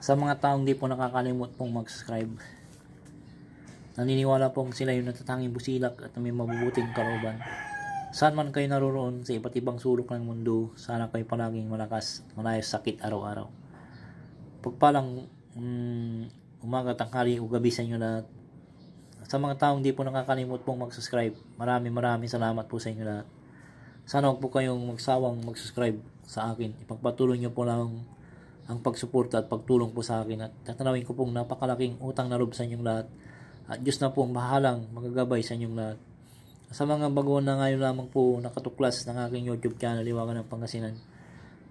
Sa mga taong di po nakakalimot pong mag-subscribe, naniniwala pong sila yung natatanging busilak at may mabubuting kalooban. Saan man kayo naroroon sa iba't ibang sulok ng mundo, sana kayo palaging malakas, malayas sakit araw-araw. Pagpalang umaga, tanghali o gabi sa inyo lahat. Sa mga taong di po nakakalimot pong mag-subscribe, maraming salamat po sa inyo lahat. Sana huwag po kayong magsawang mag-subscribe sa akin. Ipagpatuloy nyo po lang ang pagsuporta at pagtulong po sa akin, at tatanawin ko pong napakalaking utang na loob sa inyong lahat, at Diyos na po ang bahalang magagabay sa inyong lahat. Sa mga baguhan na ngayon lamang po nakatuklas ng aking YouTube channel, Liwagan ng Pangasinan,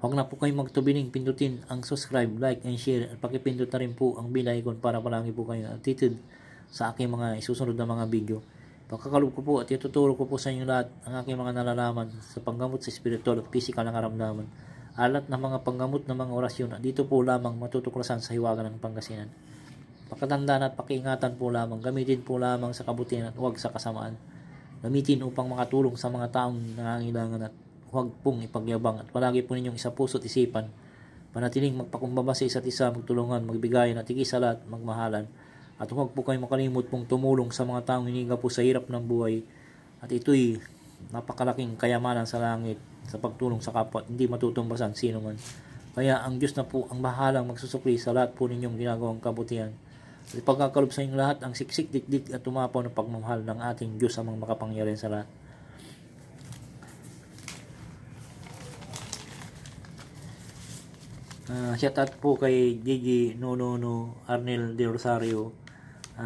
huwag na po kayong magtubiling pindutin ang subscribe, like, and share, at pakipindot na rin po ang bell icon para palagi po kayo updated sa aking mga isusunod na mga video. Pagkakalob ko po at ituturo ko po sa inyo lahat ang aking mga nalalaman sa panggamot sa spiritual at physical na karamdaman. Alat ng mga panggamot ng mga orasyon at dito po lamang matutuklasan sa Hiwaga ng Pangasinan. Pakatandaan at pakiingatan po lamang, gamitin po lamang sa kabutihan at huwag sa kasamaan. Gamitin upang makatulong sa mga taong nangangailangan at huwag pong ipagyabang, at palagi po ninyong isa puso at isipan. Panatiling magpakumbaba sa isa't isa, magtulungan, magbigayan at higit sa lahat magmahalan. At huwag po kayong makalimot pong tumulong sa mga taong hinihinga po sa hirap ng buhay. At ito'y napakalaking kayamanan sa langit sa pagtulong sa kapwa, hindi matutumbasan sino man. Kaya ang Diyos na po ang bahalang magsusukli sa lahat po ninyong ginagawang kabutihan. At ipagkakalob sa inyong lahat ang siksik, dikdik at tumapaw na pagmamahal ng ating Diyos amang makapangyarihan sa lahat. Shout out po kay Gigi Nonono, Arnel De Rosario,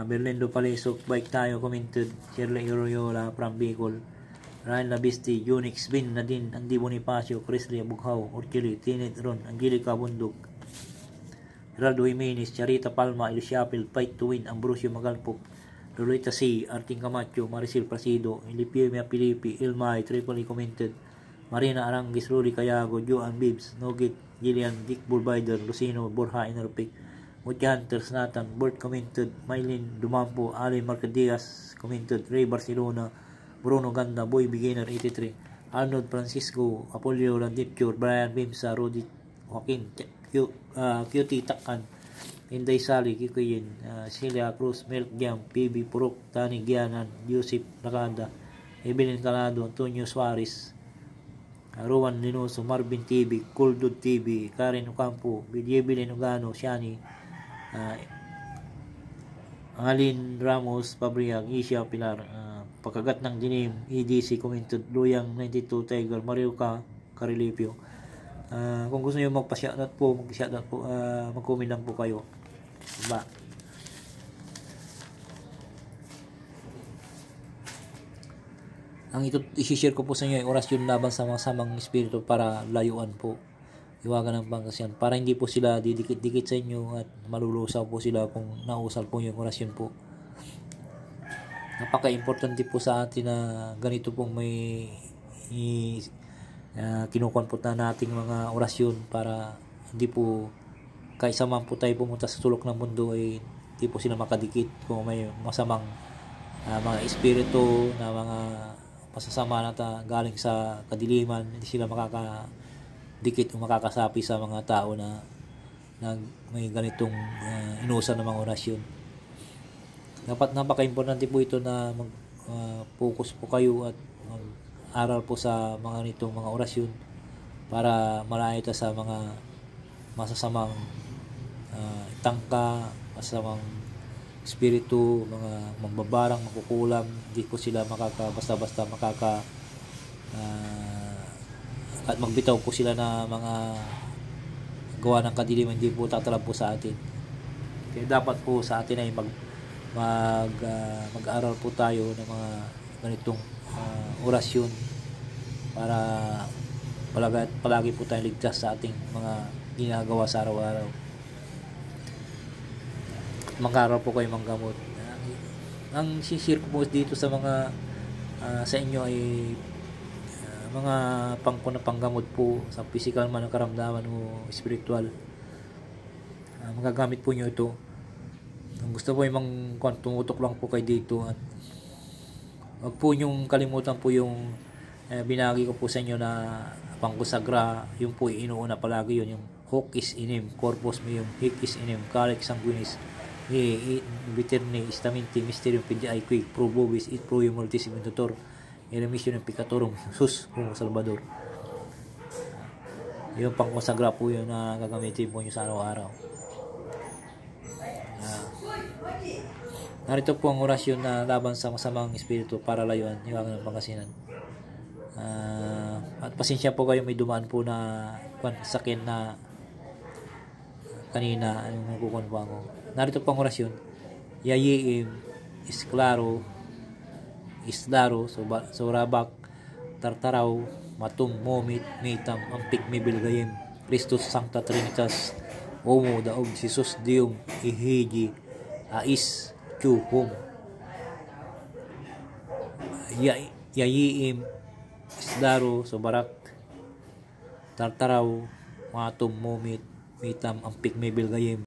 Berlindo Palisok, Bike Tayo Commented, Shirley Iroyola from Bicol, Ryan Labisti, Unix Bin Nadine, Andy Bonifacio, Chris Ria Bughaw, Orchili, Tinet Ron, Angelica Bundok, Geraldo Jimenez, Charita Palma, Elisiapil, Fight to Win, Ambrosio Magalpok, Lolita C, Arting Camacho, Maricel Placido, Ilipia Pilipi, Ilmay, Tripoli Commented, Marina Arangis, Rudy Cayago, Joan Bibbs, Nogit, Gillian, Dick Bulbider, Lucino, Borja Enerpic, Muti Hunters, Nathan, Burt Commented, Maylin Dumampo, Ali Marcadias Commented, Ray Barcelona, Bruno Ganda, Boy Beginner 83, Arnold Francisco, Apolio Landipure, Brian Bimsa, Rudy Joaquin, Cutie Takan, Inday Sali, Kikuyin, Celia Cruz, Milk Jam, PB Purok, Tani Gianan, Yusip Nakada, Evelyn Calado, Antonio Suarez, Rowan Linoso, Marvin TV, Kuldud TV, Karen Ocampo, Evelyn Ugano, Shani, Alin Ramos, Pabriag, Isha Pilar, Pagkagat ng Dinim, EDC Commented, Luyang 92 Tiger, Mariuka Carilipio. Kung gusto niyo magpa-shoutout po, mag-comment lang po kayo. Diba? Ang i-share ko po sa inyo ay orasyon laban sa mga samang espiritu para layuan po Hiwaga ng Pangasinan, para hindi po sila didikit-dikit sa inyo at malulusaw po sila kung nausal po yung orasyon po. Napaka-importante po sa atin na ganito pong may kinukuhan po na nating mga orasyon para hindi po kaysa man po tayo pumunta sa sulok ng mundo ay hindi po sila makadikit kung may masamang mga espiritu na mga masasama na galing sa kadiliman, hindi sila makakadikit o makakasapi sa mga tao na may ganitong inusan ng mga orasyon. Dapat napaka-importante po ito na mag-focus po kayo at mag-aral po sa mga nitong mga orasyon para malayo tayo sa mga masasamang tangka, masasamang espiritu, mga magbabarang, makukulam. Hindi po sila basta-basta at magbitaw po sila na mga gawa ng kadiliman, hindi po tatalab po sa atin. Kaya dapat po sa atin ay mag-aral po tayo ng mga ganitong orasyon para palagi po tayong ligtas sa ating mga ginagawa sa araw-araw. Mag-aral po kayo manggamot. Ang sisir ko po dito sa mga sa inyo ay mga panggamot po sa physical man ang karamdaman o spiritual. Magagamit po nyo ito. Ang gusto po yung tumutok lang po kayo dito, at wag po nyong kalimutan po yung binagi ko po sa inyo na pangkusagra, yung po inuuna palagi yun, yung hoc is inem, corpus meum, hic is inem, calyx sanguinis, viterne istamenti mysterium pediae qui pro vobis et pro mortis inventor e remission peccatorum Jesus homo Salvador. Yung pangkonsagra po yun na gagamitin po nyo sa araw-araw. Narito po ang orasyon na laban sa masamang espiritu para layuan yung ng pangasinan. At pasensya po kayo, may dumaan po na sakin na kanina, yung nagkukon po ako. Narito po ang orasyon. Yayiim, isklaro, isdaro, surabak, tartaraw, matum, momit, mitam, ampik, mibilgayim, Christus Sancta Trinitas, Homo, daog, Jesus, Dium, ihiji, ais, hum, yayiim, isdaro, subarak, tartaraw, matum, momit, mitam, ampik, mibilgayim,